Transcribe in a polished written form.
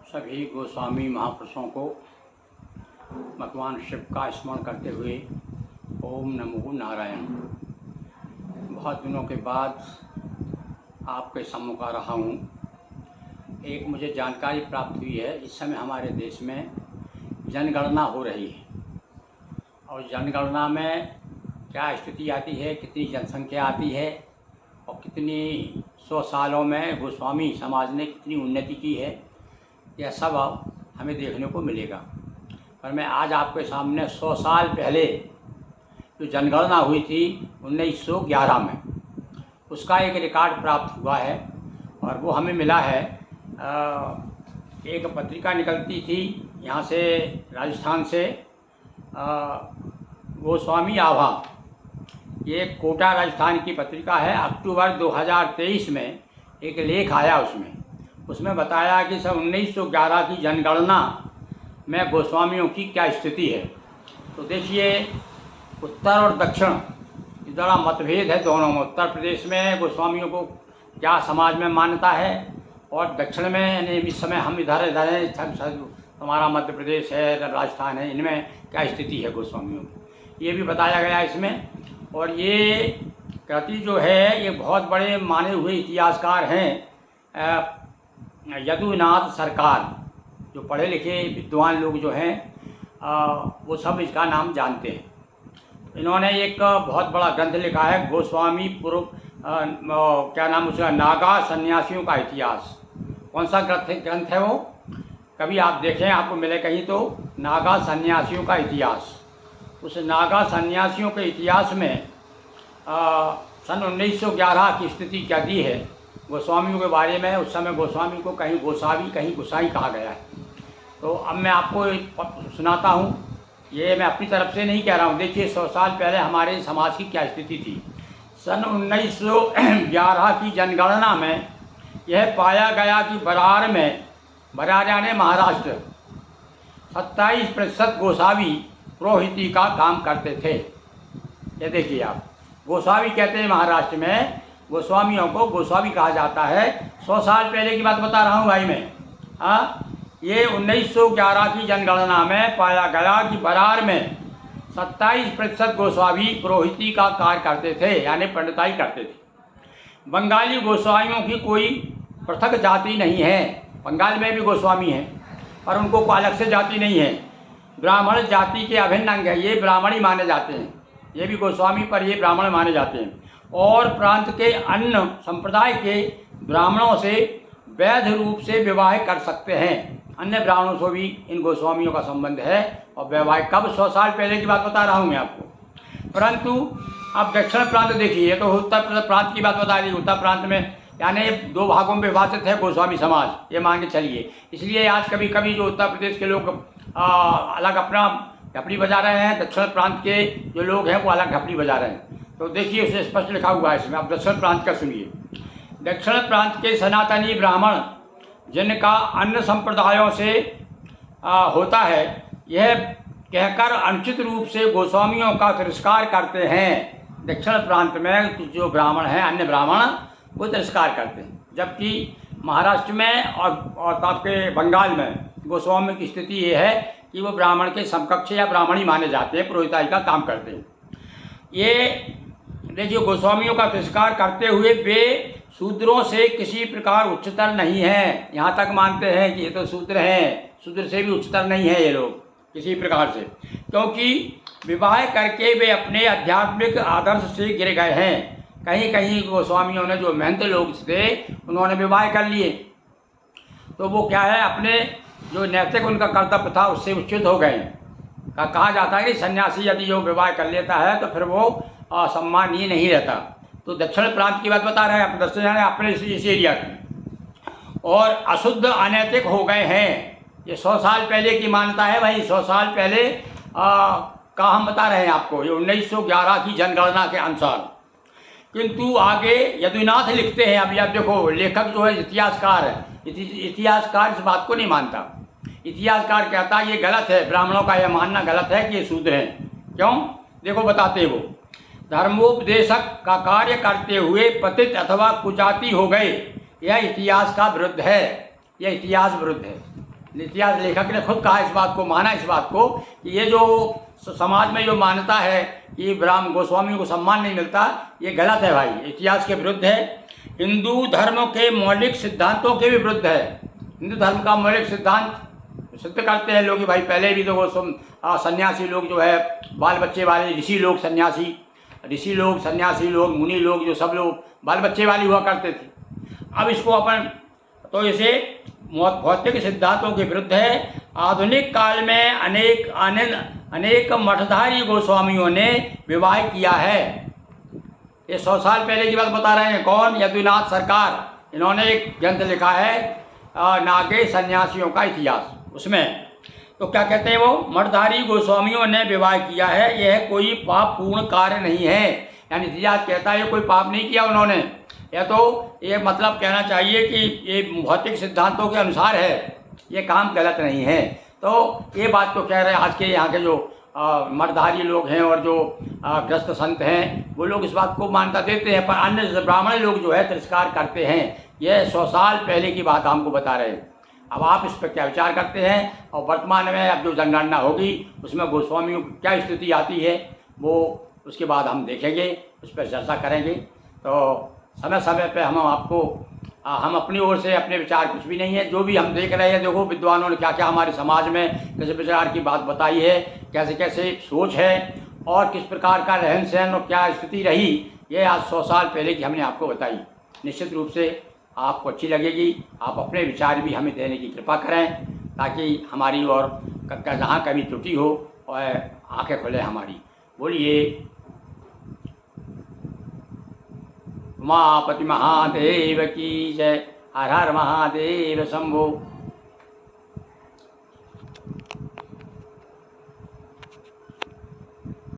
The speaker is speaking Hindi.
सभी गोस्वामी महापुरुषों को भगवान शिव का स्मरण करते हुए ओम नमो नारायण। बहुत दिनों के बाद आपके सम्मुख आ रहा हूँ। एक मुझे जानकारी प्राप्त हुई है, इस समय हमारे देश में जनगणना हो रही है और जनगणना में क्या स्थिति आती है, कितनी जनसंख्या आती है और कितनी 100 सालों में गोस्वामी समाज ने कितनी उन्नति की है, यह सब अब हमें देखने को मिलेगा। पर मैं आज आपके सामने 100 साल पहले जो जनगणना हुई थी 1911 में, उसका एक रिकॉर्ड प्राप्त हुआ है और वो हमें मिला है। एक पत्रिका निकलती थी यहाँ से, राजस्थान से, गोस्वामी आभा, ये कोटा राजस्थान की पत्रिका है। अक्टूबर 2023 में एक लेख आया, उसमें बताया कि सन 1911 की जनगणना में गोस्वामियों की क्या स्थिति है। तो देखिए, उत्तर और दक्षिण इस बड़ा मतभेद है दोनों में। उत्तर प्रदेश में गोस्वामियों को क्या समाज में मान्यता है और दक्षिण में, यानी इस समय हम इधर हैं, हमारा मध्य प्रदेश है, राजस्थान है, इनमें क्या स्थिति है गोस्वामियों की, ये भी बताया गया इसमें। और ये कृति जो है, ये बहुत बड़े माने हुए इतिहासकार हैं, यदुनाथ सरकार, जो पढ़े लिखे विद्वान लोग जो हैं, वो सब इसका नाम जानते हैं। इन्होंने एक बहुत बड़ा ग्रंथ लिखा है, गोस्वामी पूर्व, क्या नाम उसका, नागा सन्यासियों का इतिहास। कौन सा ग्रंथ है वो, कभी आप देखें, आपको मिले कहीं तो, नागा सन्यासियों का इतिहास। उस नागा सन्यासियों के इतिहास में सन 1911 की स्थिति क्या दी है गोस्वामियों के बारे में। उस समय गोस्वामी को कहीं गोसावी, कहीं गोसाई कहा गया है। तो अब मैं आपको सुनाता हूँ, ये मैं अपनी तरफ से नहीं कह रहा हूँ। देखिए, 100 साल पहले हमारे समाज की क्या स्थिति थी। सन 1911 की जनगणना में यह पाया गया कि बरार में, बरार यानी महाराष्ट्र, 27% गोसावी पुरोहिती का काम करते थे। ये देखिए आप, गोसावी कहते हैं महाराष्ट्र में, गोस्वामियों को गोसावी कहा जाता है। 100 साल पहले की बात बता रहा हूँ भाई मैं। ये 1911 की जनगणना में पाया गया कि बरार में 27% गोस्वामी पुरोहिती का कार्य करते थे, यानी पंडिताई करते थे। बंगाली गोस्वामियों की कोई पृथक जाति नहीं है, बंगाल में भी गोस्वामी हैं पर उनको कोई अलग से जाति नहीं है। ब्राह्मण जाति के अभिन्न अंग है, ये ब्राह्मण ही माने जाते हैं, ये भी गोस्वामी पर ये ब्राह्मण माने जाते हैं। और प्रांत के अन्य संप्रदाय के ब्राह्मणों से वैध रूप से विवाह कर सकते हैं। अन्य ब्राह्मणों से भी इन गोस्वामियों का संबंध है और वैवाह कब, 100 साल पहले की बात बता रहा हूँ मैं आपको। परंतु अब दक्षिण प्रांत देखिए, ये तो उत्तर प्रांत की बात बता रही। उत्तर प्रांत में यानी 2 भागों में विभाजित है गोस्वामी समाज, ये मान के चलिए। इसलिए आज कभी कभी जो उत्तर प्रदेश के लोग अलग अपना ढपली बजा रहे हैं, दक्षिण प्रांत के जो लोग हैं वो अलग ढपली बजा रहे हैं। तो देखिए, उसे स्पष्ट लिखा हुआ है इसमें। आप दक्षिण प्रांत का सुनिए। दक्षिण प्रांत के सनातनी ब्राह्मण, जिनका अन्य संप्रदायों से होता है, यह कहकर अनुचित रूप से गोस्वामियों का तिरस्कार करते हैं। दक्षिण प्रांत में जो ब्राह्मण हैं, अन्य ब्राह्मण, वो तिरस्कार करते हैं। जबकि महाराष्ट्र में और आपके बंगाल में गोस्वामी की स्थिति ये है कि वो ब्राह्मण के समकक्ष या ब्राह्मण ही माने जाते हैं, पुरोहिताई का काम करते हैं। ये देखिए, गोस्वामियों का तिरस्कार करते हुए वे शूद्रों से किसी प्रकार उच्चतर नहीं हैं। यहाँ तक मानते हैं कि ये तो शूद्र हैं, शूद्र से भी उच्चतर नहीं है ये लोग किसी प्रकार से, क्योंकि विवाह करके वे अपने आध्यात्मिक आदर्श से गिर गए हैं। कहीं कहीं गोस्वामियों ने, जो महंत लोग थे, उन्होंने विवाह कर लिए तो वो क्या है, अपने जो नैतिक उनका कर्तव्य था उससे उच्युत हो गए। कहा जाता है कि सन्यासी यदि जो विवाह कर लेता है तो फिर वो सम्मानीय नहीं रहता। तो दक्षिण प्रांत की बात बता रहे हैं, आप दक्षिण यानी अपने इस एरिया की। और अशुद्ध अनैतिक हो गए हैं। ये 100 साल पहले की मान्यता है भाई, 100 साल पहले का हम बता रहे हैं आपको, ये 1911 की जनगणना के अनुसार। किंतु आगे यदुनाथ लिखते हैं, अभी आप देखो, लेखक जो है इतिहासकार है, इतिहासकार इस बात को नहीं मानता। इतिहासकार कहता है ये गलत है, ब्राह्मणों का यह मानना गलत है कि ये शूद्र हैं। क्यों, देखो बताते वो, धर्मोपदेशक का कार्य करते हुए पतित अथवा कुजाति हो गए, यह इतिहास का विरुद्ध है, यह इतिहास विरुद्ध है। इतिहास लेखक ने खुद कहा इस बात को, माना इस बात को कि ये जो समाज में जो मान्यता है कि ब्राह्मण गोस्वामियों को सम्मान नहीं मिलता, ये गलत है भाई, इतिहास के विरुद्ध है, हिंदू धर्म के मौलिक सिद्धांतों के भी विरुद्ध है। हिंदू धर्म का मौलिक सिद्धांत सिद्ध करते हैं लोग कि भाई पहले भी तो वो सन्यासी लोग जो है, बाल बच्चे वाले ऋषि लोग सन्यासी लोग मुनि लोग जो सब लोग बाल बच्चे वाले हुआ करते थे। अब इसको अपन तो इसे भौतिक सिद्धांतों के विरुद्ध है। आधुनिक काल में अनेक मठधारी गोस्वामियों ने विवाह किया है। ये 100 साल पहले की बात बता रहे हैं। कौन? यदुनाथ सरकार, इन्होंने एक ग्रंथ लिखा है नागे सन्यासियों का इतिहास। उसमें तो क्या कहते हैं वो, मठधारी गोस्वामियों ने विवाह किया है, यह कोई पाप पूर्ण कार्य नहीं है। यानी इतिहास कहता है ये कोई पाप नहीं किया उन्होंने, या तो ये मतलब कहना चाहिए कि ये भौतिक सिद्धांतों के अनुसार है, ये काम गलत नहीं है। तो ये बात तो कह रहे हैं आज के यहाँ के जो मठधारी लोग हैं और जो ग्रस्त संत हैं, वो लोग इस बात को मान्यता देते हैं, पर अन्य ब्राह्मण लोग जो है तिरस्कार करते हैं। यह 100 साल पहले की बात हमको बता रहे हैं। अब आप इस पर क्या विचार करते हैं, और वर्तमान में अब जो जनगणना होगी उसमें गोस्वामियों की क्या स्थिति आती है, वो उसके बाद हम देखेंगे, उस पर चर्चा करेंगे। तो समय समय पे हम अपनी ओर से अपने विचार कुछ भी नहीं है, जो भी हम देख रहे हैं, देखो विद्वानों ने क्या क्या हमारे समाज में कैसे विचार की बात बताई है, कैसे कैसे सोच है और किस प्रकार का रहन सहन और क्या स्थिति रही, ये आज 100 साल पहले की हमने आपको बताई। निश्चित रूप से आपको अच्छी लगेगी। आप अपने विचार भी हमें देने की कृपा करें, ताकि हमारी और जहाँ कभी त्रुटि हो और आंखें खुले हमारी। बोलिए उमापति महादेव की जय। हर हर महादेव शंभो।